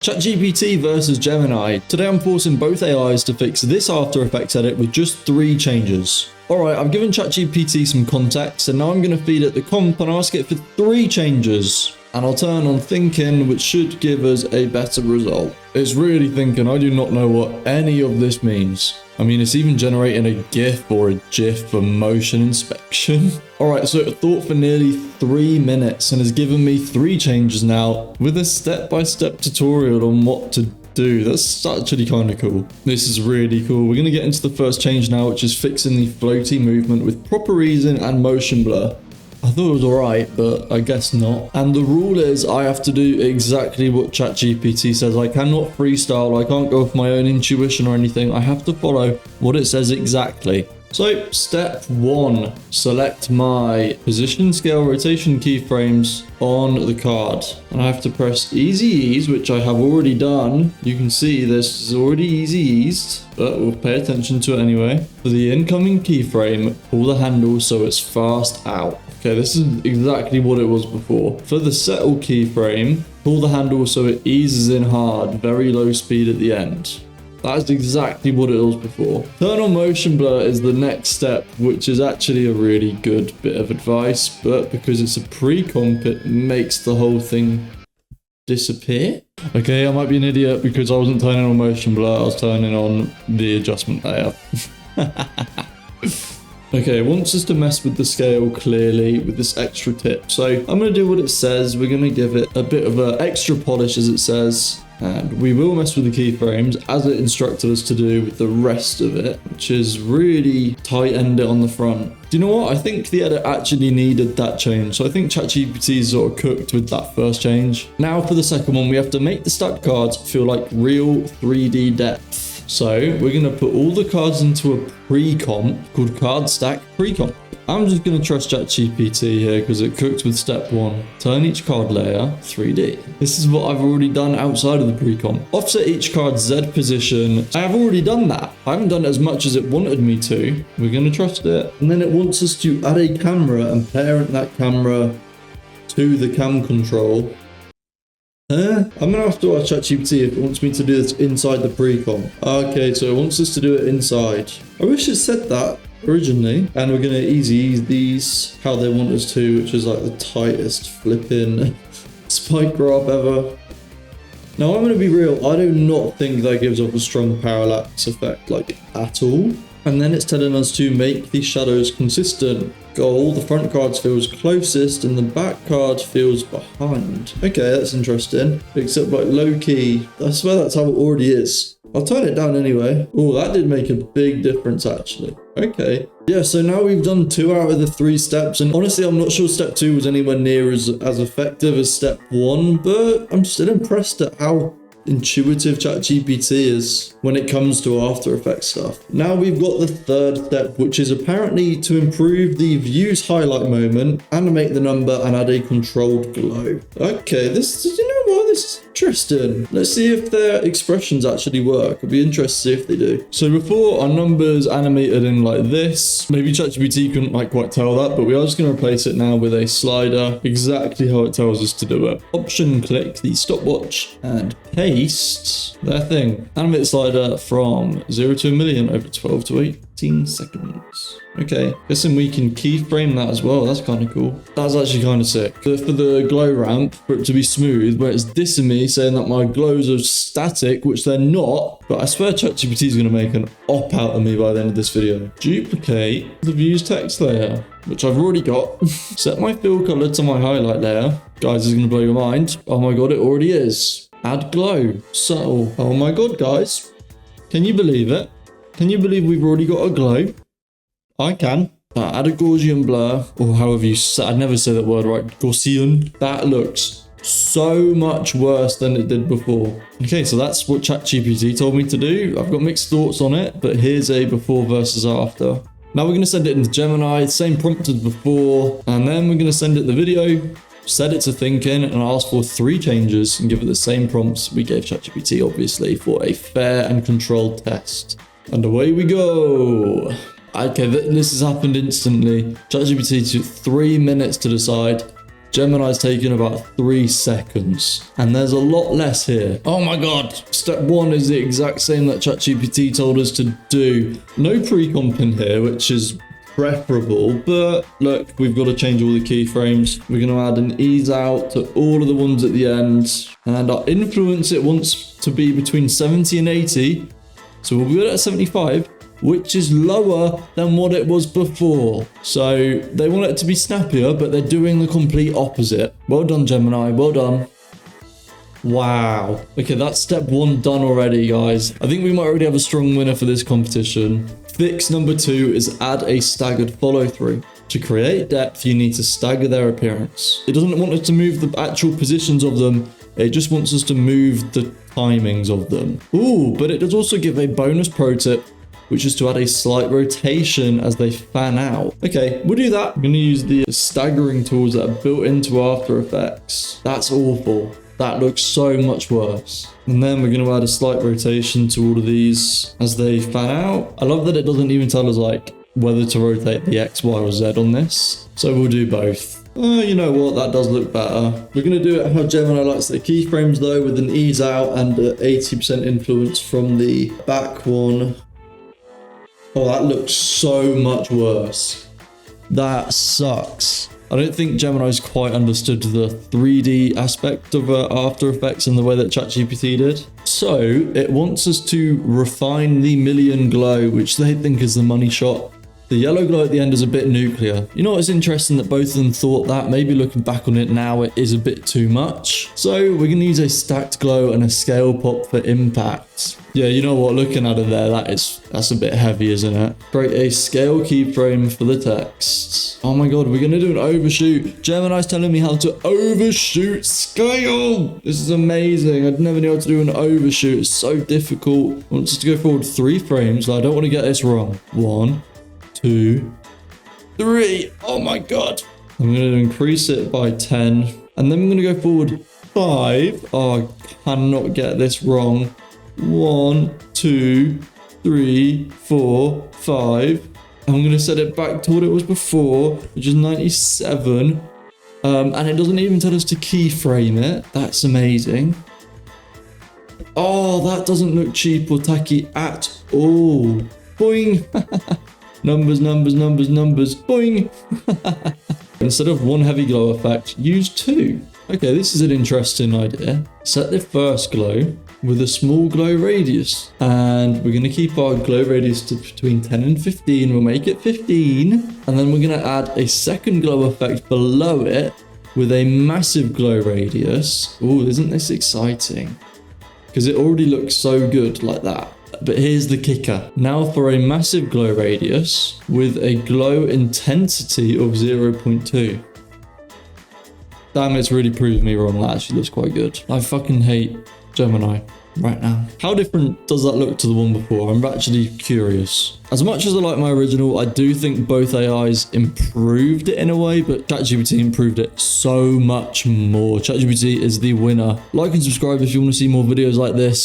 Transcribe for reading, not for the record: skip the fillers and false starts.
ChatGPT versus Gemini. Today I'm forcing both AIs to fix this After Effects edit with just 3 changes. Alright, I've given ChatGPT some context and now I'm going to feed it the comp and ask it for 3 changes. And I'll turn on thinking, which should give us a better result. It's really thinking. I do not know what any of this means. I mean, it's even generating a GIF or a GIF for motion inspection. Alright, so it thought for nearly 3 minutes and has given me 3 changes now with a step-by-step tutorial on what to do. That's actually kind of cool. This is really cool. We're going to get into the first change now, which is fixing the floaty movement with proper easing and motion blur. I thought it was alright, but I guess not. And the rule is I have to do exactly what ChatGPT says. I cannot freestyle. I can't go off my own intuition or anything. I have to follow what it says exactly. So, step 1, select my position, scale, rotation keyframes on the card. And I have to press easy ease, which I have already done. You can see this is already easy eased, but we'll pay attention to it anyway. For the incoming keyframe, pull the handle so it's fast out. Okay, this is exactly what it was before. For the settle keyframe, pull the handle so it eases in hard, very low speed at the end. That's exactly what it was before. Turn on motion blur is the next step, which is actually a really good bit of advice, but because it's a pre-comp, it makes the whole thing disappear. Okay, I might be an idiot because I wasn't turning on motion blur, I was turning on the adjustment layer. Okay, it wants us to mess with the scale clearly with this extra tip. So I'm going to do what it says. We're going to give it a bit of an extra polish as it says. And we will mess with the keyframes as it instructed us to do with the rest of it, which is really tight-end it on the front. Do you know what? I think the edit actually needed that change. So I think ChatGPT is sort of cooked with that first change. Now for the second one, we have to make the stacked cards feel like real 3D depth. So we're going to put all the cards into a pre-comp called card stack pre-comp. I'm just going to trust ChatGPT here because it cooked with step 1. Turn each card layer 3D. This is what I've already done outside of the pre-comp. Offset each card's Z position. I have already done that. I haven't done it as much as it wanted me to. We're going to trust it. And then it wants us to add a camera and parent that camera to the cam control. I'm going to have to ask ChatGPT if it wants me to do this inside the pre-comp. Okay, so it wants us to do it inside. I wish it said that originally. And we're going to easy ease these how they want us to, which is like the tightest flipping spike graph ever. Now I'm going to be real, I do not think that gives off a strong parallax effect like at all. And then it's telling us to make the shadows consistent. Goal, the front card feels closest and the back card feels behind. Okay, that's interesting. Except like low key, I swear that's how it already is. I'll turn it down anyway. Oh, that did make a big difference actually. Okay. Yeah, so now we've done 2 out of the 3 steps. And honestly, I'm not sure step 2 was anywhere near as effective as step 1. But I'm still impressed at how intuitive ChatGPT is when it comes to After Effects stuff. Now we've got the third step, which is apparently to improve the views highlight moment, animate the number, and add a controlled glow. Okay, this, you know what, this is interesting. Let's see if their expressions actually work. It'll be interesting to see if they do. So before, our numbers animated in like this. Maybe ChatGPT couldn't like quite tell that, but we are just going to replace it now with a slider, exactly how it tells us to do it. Option click the stopwatch and paste their thing. Animate slider from 0 to a million over 12 to 18 seconds. Okay, guessing we can keyframe that as well. That's kind of cool. That's actually kind of sick. For the glow ramp, for it to be smooth, where it's dissing me, saying that my glows are static, which they're not. But I swear ChatGPT is going to make an op out of me by the end of this video. Duplicate the views text layer, which I've already got. Set my fill color to my highlight layer. Guys, this is going to blow your mind. Oh my god, it already is. Add glow. Subtle. Oh my god, guys. Can you believe it? Can you believe we've already got a glow? I can. Add a Gaussian blur, or however you say, I'd never say that word right. Gaussian. That looks so much worse than it did before. Okay, so that's what ChatGPT told me to do. I've got mixed thoughts on it, but here's a before versus after. Now we're going to send it into Gemini, same prompt as before, and then we're going to send it the video, set it to thinking, and ask for 3 changes and give it the same prompts we gave ChatGPT, obviously, for a fair and controlled test. And away we go. Okay, this has happened instantly. ChatGPT took 3 minutes to decide. Gemini's taken about 3 seconds. And there's a lot less here. Oh my God. Step 1 is the exact same that ChatGPT told us to do. No pre-comp in here, which is preferable, but look, we've got to change all the keyframes. We're going to add an ease out to all of the ones at the end, and our influence it wants to be between 70 and 80, so we'll be good at 75, which is lower than what it was before. So they want it to be snappier, but they're doing the complete opposite. Well done, Gemini, well done. Wow. Okay, that's step 1 done already, guys. I think we might already have a strong winner for this competition. Fix number 2 is add a staggered follow through. To create depth, you need to stagger their appearance. It doesn't want us to move the actual positions of them. It just wants us to move the timings of them. Ooh, but it does also give a bonus pro tip, which is to add a slight rotation as they fan out. Okay, we'll do that. I'm going to use the staggering tools that are built into After Effects. That's awful. That looks so much worse. And then we're going to add a slight rotation to all of these as they fan out. I love that it doesn't even tell us like whether to rotate the X, Y, or Z on this. So we'll do both. Oh, you know what? That does look better. We're going to do it how Gemini likes their keyframes though, with an ease out and 80% influence from the back one. Oh, that looks so much worse. That sucks. I don't think Gemini's quite understood the 3D aspect of After Effects in the way that ChatGPT did. So it wants us to refine the million glow, which they think is the money shot. The yellow glow at the end is a bit nuclear. You know, it's interesting that both of them thought that. Maybe looking back on it now, it is a bit too much. So we're going to use a stacked glow and a scale pop for impact. Yeah, you know what? Looking at it there, that's a bit heavy, isn't it? Create a scale keyframe for the text. Oh my God, we're going to do an overshoot. Gemini's telling me how to overshoot scale. This is amazing. I'd never knew how to do an overshoot. It's so difficult. I want us to go forward 3 frames. I don't want to get this wrong. 1, 2, 3. Oh my God. I'm going to increase it by 10. And then I'm going to go forward 5. Oh, I cannot get this wrong. 1, 2, 3, 4, 5. I'm going to set it back to what it was before, which is 97. And it doesn't even tell us to keyframe it. That's amazing. Oh, that doesn't look cheap or tacky at all. Boing. Numbers, numbers, numbers, numbers. Boing. Instead of 1 heavy glow effect, use 2. Okay, this is an interesting idea. Set the first glow with a small glow radius. And we're going to keep our glow radius to between 10 and 15. We'll make it 15. And then we're going to add a second glow effect below it with a massive glow radius. Oh, isn't this exciting? Because it already looks so good like that. But here's the kicker. Now for a massive glow radius with a glow intensity of 0.2. Damn, it's really proved me wrong. That actually looks quite good. I fucking hate Gemini right now. How different does that look to the one before? I'm actually curious. As much as I like my original, I do think both AIs improved it in a way, but ChatGPT improved it so much more. ChatGPT is the winner. Like and subscribe if you want to see more videos like this.